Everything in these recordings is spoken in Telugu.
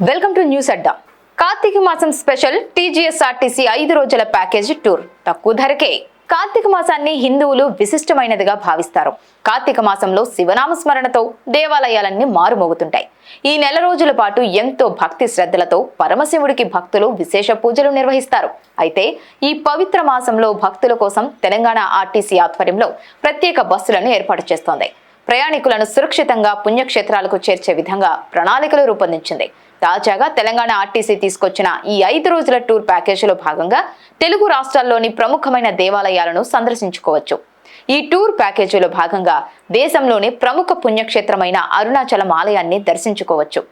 వెల్కమ్ టు న్యూస్ అడ్డా. కార్తీక మాసం స్పెషల్ టీజీఎస్ఆర్టీసీ 5 రోజుల ప్యాకేజీ టూర్ తక్కువ ధరకే. కార్తీక మాసాన్ని హిందువులు విశిష్టమైనదిగా భావిస్తారు. కార్తీక మాసంలో శివనామ స్మరణతో దేవాలయాలన్నీ మారుమోగుతుంటాయి. ఈ నెల రోజుల పాటు ఎంతో భక్తి శ్రద్ధలతో పరమశివుడికి భక్తులు విశేష పూజలు నిర్వహిస్తారు. అయితే ఈ పవిత్ర మాసంలో భక్తుల కోసం తెలంగాణ ఆర్టీసీ ఆధ్వర్యంలో ప్రత్యేక బస్సులను ఏర్పాటు చేస్తోంది. ప్రయాణికులను సురక్షితంగా పుణ్యక్షేత్రాలకు చేర్చే విధంగా ప్రణాళికలు రూపొందించింది. తాజాగా తెలంగాణ ఆర్టీసీ తీసుకొచ్చిన ఈ 5 రోజుల టూర్ ప్యాకేజీలో భాగంగా తెలుగు రాష్ట్రాల్లోని ప్రముఖమైన దేవాలయాలను సందర్శించుకోవచ్చు. ఈ టూర్ ప్యాకేజీలో భాగంగా దేశంలోని ప్రముఖ పుణ్యక్షేత్రమైన అరుణాచలం ఆలయాన్ని దర్శించుకోవచ్చు.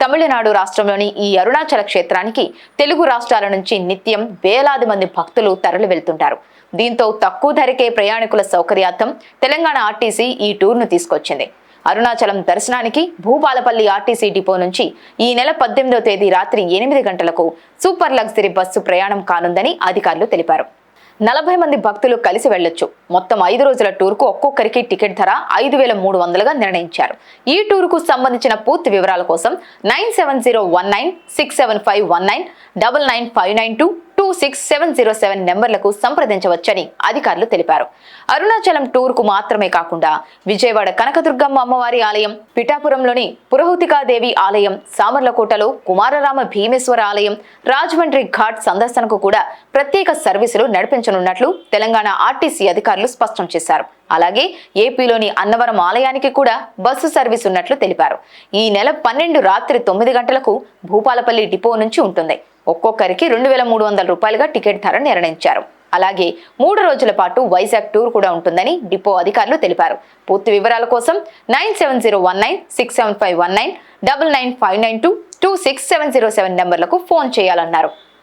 తమిళనాడు రాష్ట్రంలోని ఈ అరుణాచల క్షేత్రానికి తెలుగు రాష్ట్రాల నుంచి నిత్యం వేలాది మంది భక్తులు తరలి వెళ్తుంటారు. దీంతో తక్కువ ధరకే ప్రయాణికుల సౌకర్యార్థం తెలంగాణ ఆర్టీసీ ఈ టూర్ను తీసుకొచ్చింది. అరుణాచలం దర్శనానికి భూపాలపల్లి ఆర్టీసీ డిపో నుంచి ఈ నెల 18వ తేదీ రాత్రి 8 గంటలకు సూపర్ లగ్జరీ బస్సు ప్రయాణం కానుందని అధికారులు తెలిపారు. 40 మంది భక్తులు కలిసి వెళ్లొచ్చు. మొత్తం 5 రోజుల టూర్కు ఒక్కొక్కరికి టికెట్ ధర 5,300గా నిర్ణయించారు. ఈ టూర్కు సంబంధించిన పూర్తి వివరాల కోసం 9701967519 9959926707 నెంబర్లకు సంప్రదించవచ్చని అధికారులు తెలిపారు. అరుణాచలం టూర్కు మాత్రమే కాకుండా విజయవాడ కనకదుర్గమ్మ అమ్మవారి ఆలయం, పిఠాపురంలోని పురహూతికాదేవి ఆలయం, సామర్లకోటలో కుమారరామ భీమేశ్వర ఆలయం, రాజమండ్రి ఘాట్ సందర్శనకు కూడా ప్రత్యేక సర్వీసులు నడిపించనున్నట్లు తెలంగాణ ఆర్టీసీ అధికారులు స్పష్టం చేశారు. అలాగే ఏపీలోని అన్నవరం ఆలయానికి కూడా బస్సు సర్వీస్ ఉన్నట్లు తెలిపారు. ఈ నెల 12 రాత్రి 9 గంటలకు భూపాలపల్లి డిపో నుంచి ఉంటుంది. ఒక్కొక్కరికి 2,300 రూపాయలుగా టికెట్ ధర నిర్ణయించారు. అలాగే 3 రోజుల పాటు వైజాగ్ టూర్ కూడా ఉంటుందని డిపో అధికారులు తెలిపారు. పూర్తి వివరాల కోసం 9701967519 9959926707 నెంబర్లకు ఫోన్ చేయాలన్నారు.